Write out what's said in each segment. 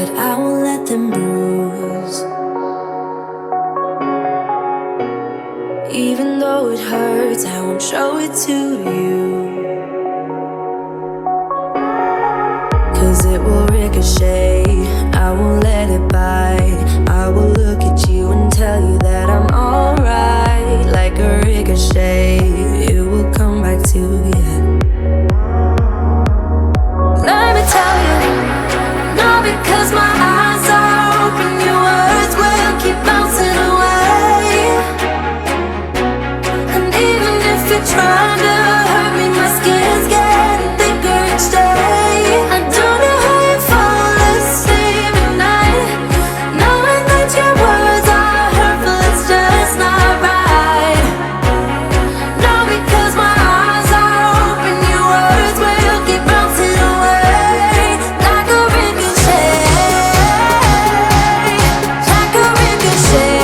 but I won't let them bruise. Even though it hurts, I won't show it to you, 'cause it will ricochet. I won't let it bite. I will look at you and tell you that I'm alright. Like a ricochet, it will come back to you. Let me tell you, no, because my eyes are open, your words will keep bouncing away. And even if you're trying to hurt me, my skin's getting thicker each day. I don't know how you fall asleep at night, knowing that your words are hurtful, it's just not right. No, because my eyes are open, your words will keep bouncing away. Like a ricochet, like a ricochet,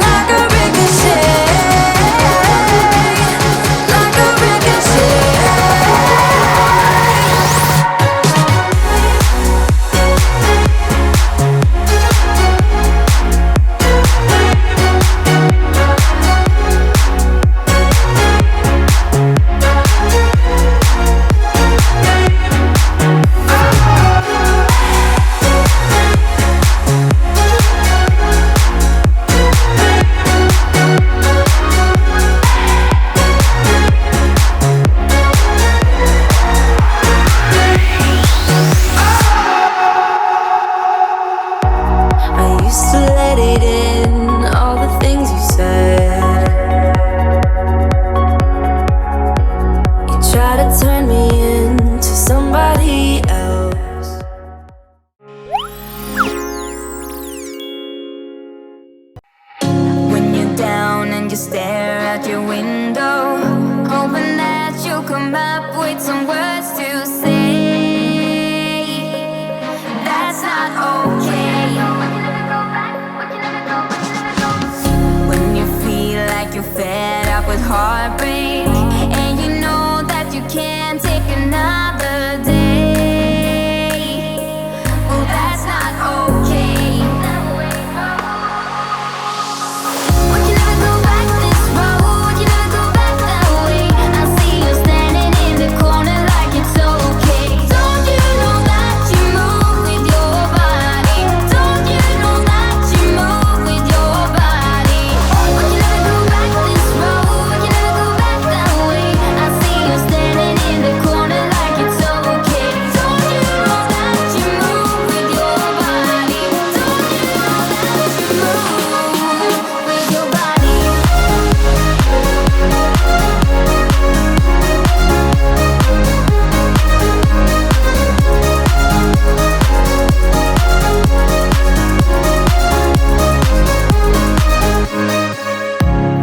like a ricochet, like a ricochet. I used to let it in, all the things you said. You try to turn me into somebody else. When you're down and you stare out your window, hoping that you'll come up with some words to say. That's not okay. When you feel like you're fed up with heartbreak, and you know that you can't take another day. Well, that's not okay. Would you never go back this road? Would you never go back that way? I see you standing in the corner like it's okay. Don't you know that you move with your body? Don't you know that you move with your body? Would you never go back this road? Would you never go back that way? I see you standing in the corner like it's okay. Don't you know that you move with your body? Don't you know that you move with your body?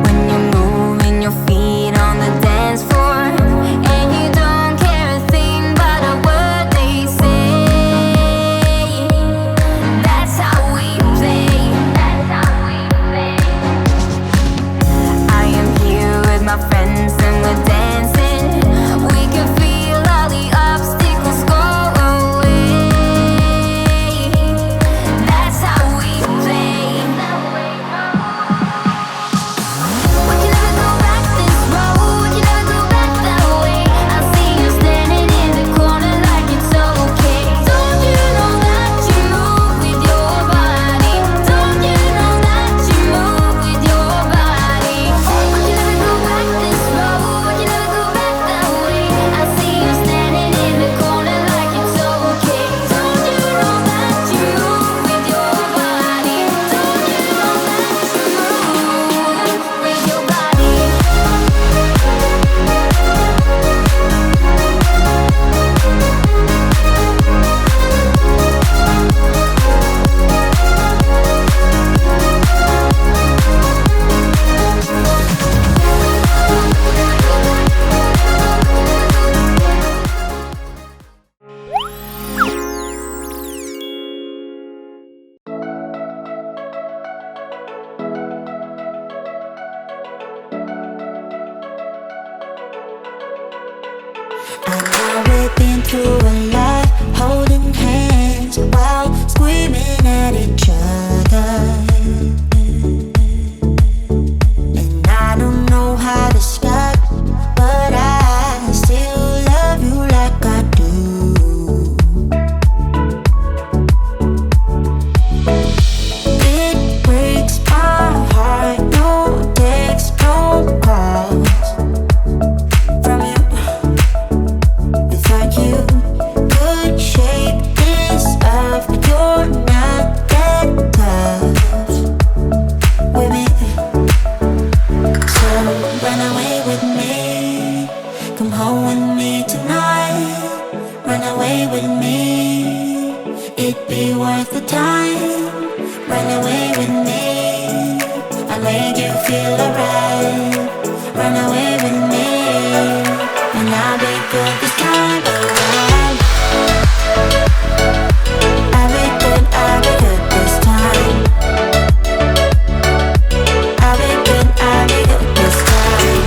When you're moving your feet on the dance floor, and you don't care a thing about a word they say. That's how we play. That's how we play. I am here with my friends and we're dancing. We can feel all the obstacles go away. That's how we play. Would you never go back this road? Would you never go back that way? I see you standing in the corner like it's okay. Don't you know that you move with your body? Don't you know that you move with your body? Would you never go back this road? Would you never go back that way? I see you standing in the corner like it's okay. Don't you know that you move with your body? Don't you know that you move with your body? I know we've been through a lot, holding hands. screaming at each other, and I don't know how to stop, but I still love you like I do. It breaks my heart, no text, no calls from you. Without you, could shape this up, but you're not that tough with me. So run away with me, come home with me tonight. Run away with me, it'd be worth the time. Run away with me, I'll make you feel alright. Run away with me, and I'll be good this time around. I'll be good this time. I'll be good this time.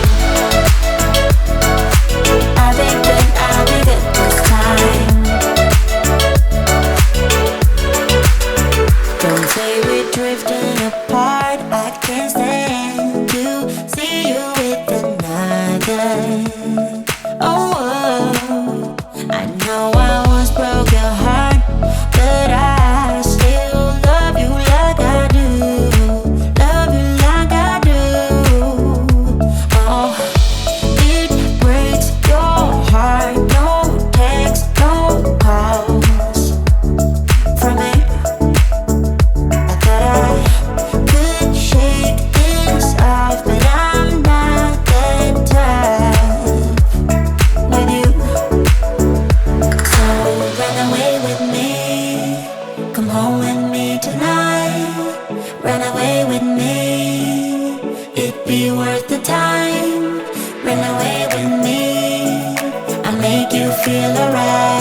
I'll be good this time. Don't say we're drifting apart, I can't stand to see you with another. Oh, I know I once broke your heart, but I still love you like I do. Love you like I do. Oh, it breaks your heart, no text, no calls from me. I thought I could shake this off, but I'm not that tough with you. So run away with me, come home with me tonight. Run away with me, it'd be worth the time. Run away with me, I'll make you feel alright.